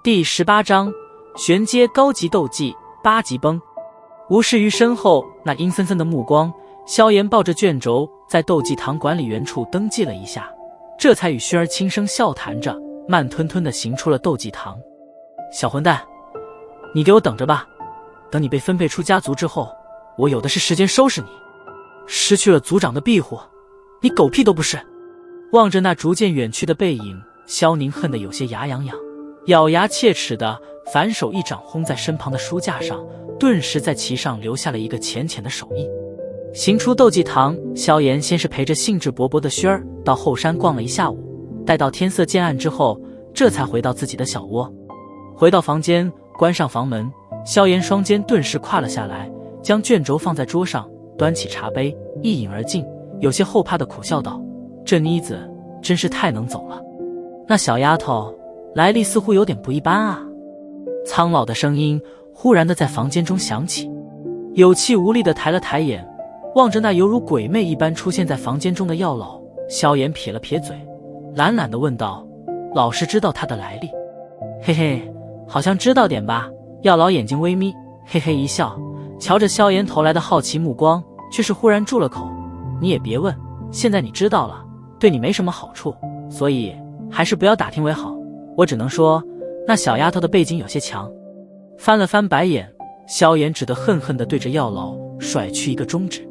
第18章玄阶高级斗技8级崩。无视于身后那阴森森的目光，萧炎抱着卷轴在斗技堂管理员处登记了一下，这才与薰儿轻声笑谈着，慢吞吞地行出了斗技堂。小混蛋，你给我等着吧，等你被分配出家族之后，我有的是时间收拾你。失去了族长的庇护，你狗屁都不是。望着那逐渐远去的背影，萧宁恨得有些牙痒痒，咬牙切齿的反手一掌轰在身旁的书架上，顿时在其上留下了一个浅浅的手印。行出斗技堂，萧炎先是陪着兴致勃勃的薰儿到后山逛了一下午，待到天色渐暗之后，这才回到自己的小窝。回到房间，关上房门，萧炎双肩顿时跨了下来，将卷轴放在桌上，端起茶杯一饮而尽，有些后怕的苦笑道：这妮子真是太能走了，那小丫头来历似乎有点不一般啊。苍老的声音忽然的在房间中响起，有气无力的抬了抬眼，望着那犹如鬼魅一般出现在房间中的药老，萧炎撇了撇嘴，懒懒地问道：老师知道他的来历？嘿嘿，好像知道点吧。药老眼睛微眯，嘿嘿一笑，瞧着萧炎投来的好奇目光，却是忽然住了口。你也别问，现在你知道了，对你没什么好处，所以还是不要打听为好。我只能说那小丫头的背景有些强。翻了翻白眼，萧炎只得恨恨地对着药老甩去一个中指。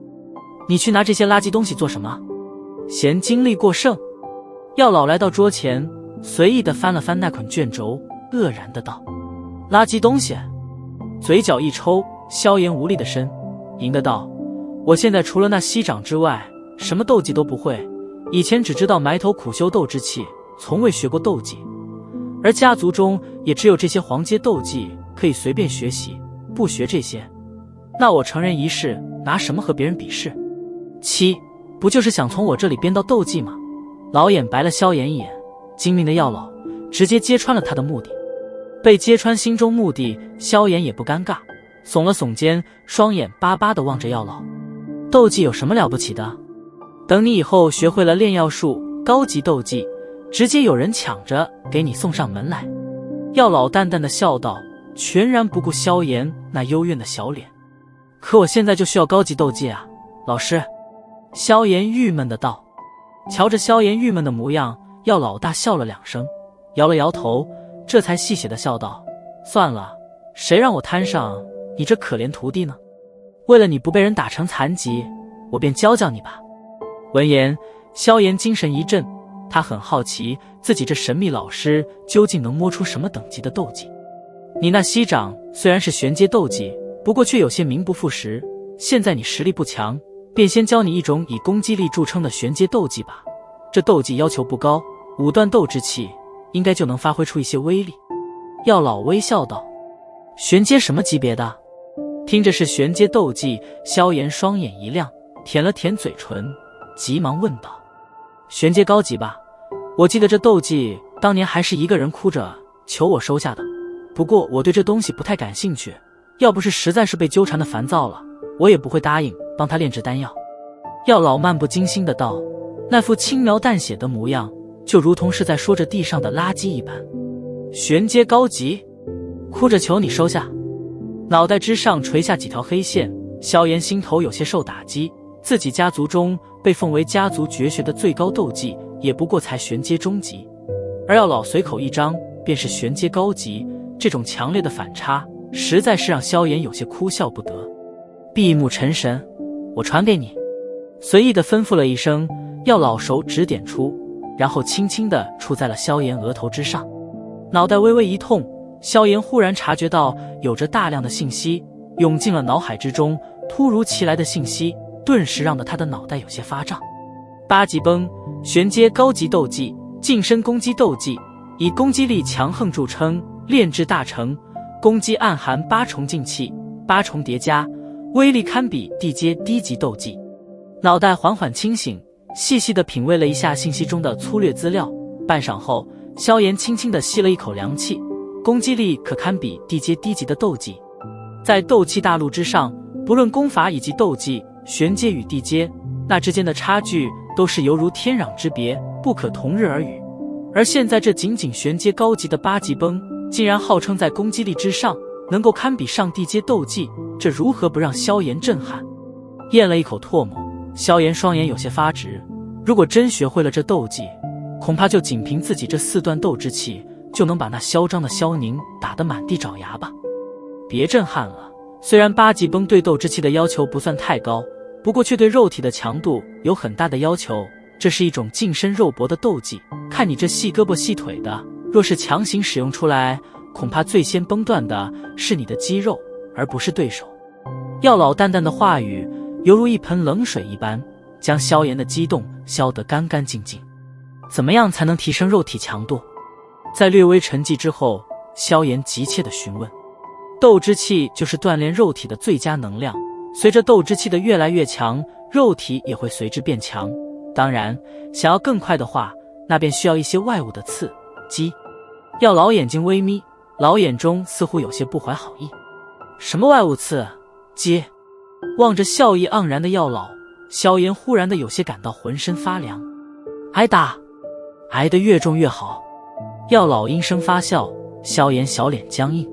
你去拿这些垃圾东西做什么？嫌精力过剩？药老来到桌前，随意地翻了翻那捆卷轴，愕然地道：垃圾东西？嘴角一抽，萧炎无力地呻吟的道：我现在除了那息掌之外，什么斗技都不会，以前只知道埋头苦修斗之气，从未学过斗技，而家族中也只有这些黄阶斗技可以随便学习，不学这些，那我成人一世拿什么和别人比试？不就是想从我这里编到斗技吗？老眼白了萧炎一眼，精明的药老直接揭穿了他的目的。被揭穿心中目的，萧炎也不尴尬，耸了耸肩，双眼巴巴地望着药老。斗技有什么了不起的？等你以后学会了炼药术高级斗技，直接有人抢着给你送上门来。药老淡淡的笑道，全然不顾萧炎那幽怨的小脸。可我现在就需要高级斗技啊，老师。萧炎郁闷的道。瞧着萧炎郁闷的模样，药老大笑了2声，摇了摇头，这才戏谑的笑道：算了，谁让我摊上你这可怜徒弟呢？为了你不被人打成残疾，我便教教你吧。闻言，萧炎精神一振，他很好奇自己这神秘老师究竟能摸出什么等级的斗技。你那息掌虽然是玄阶斗技，不过却有些名不副实，现在你实力不强，便先教你一种以攻击力著称的玄阶斗技吧。这斗技要求不高，5段斗之气应该就能发挥出一些威力。药老微笑道：玄阶什么级别的？听着是玄阶斗技，萧炎双眼一亮，舔了舔嘴唇，急忙问道：玄阶高级吧？我记得这斗技当年还是一个人哭着求我收下的，不过我对这东西不太感兴趣，要不是实在是被纠缠的烦躁了，我也不会答应帮他炼制丹药。药老漫不经心的道，那副轻描淡写的模样，就如同是在说着地上的垃圾一般。玄阶高级？哭着求你收下？脑袋之上垂下几条黑线，萧炎心头有些受打击，自己家族中被奉为家族绝学的最高斗技也不过才玄阶中级，而药老随口一张便是玄阶高级，这种强烈的反差实在是让萧炎有些哭笑不得。闭目成神，我传给你。随意地吩咐了一声，药老手指点出，然后轻轻地触在了萧炎额头之上。脑袋微微一痛，萧炎忽然察觉到有着大量的信息涌进了脑海之中，突如其来的信息顿时让得他的脑袋有些发胀。8级崩，玄阶高级斗技，近身攻击斗技，以攻击力强横著称，炼制大成，攻击暗含8重劲气，8重叠加，威力堪比地阶低级斗技。脑袋缓缓清醒，细细地品味了一下信息中的粗略资料，半晌后，萧炎轻轻地吸了一口凉气，攻击力可堪比地阶低级的斗技。在斗气大陆之上，不论功法以及斗技，玄阶与地阶，那之间的差距都是犹如天壤之别，不可同日而语。而现在这仅仅玄阶高级的8级崩，竟然号称在攻击力之上能够堪比上帝阶斗技，这如何不让萧炎震撼？咽了一口唾沫，萧炎双眼有些发直。如果真学会了这斗技，恐怕就仅凭自己这4段斗之气，就能把那嚣张的萧宁打得满地找牙吧。别震撼了，虽然8级崩对斗之气的要求不算太高，不过却对肉体的强度有很大的要求。这是一种近身肉搏的斗技，看你这细胳膊细腿的，若是强行使用出来，恐怕最先崩断的是你的肌肉，而不是对手。药老淡淡的话语犹如一盆冷水一般，将萧炎的激动消得干干净净。怎么样才能提升肉体强度？在略微沉寂之后，萧炎急切地询问。斗之气就是锻炼肉体的最佳能量，随着斗之气的越来越强，肉体也会随之变强。当然，想要更快的话，那便需要一些外物的刺激。药老眼睛微眯，老眼中似乎有些不怀好意。什么外物刺激？望着笑意盎然的药老，萧炎忽然的有些感到浑身发凉。挨打，挨得越重越好。药老阴声发笑，萧炎小脸僵硬。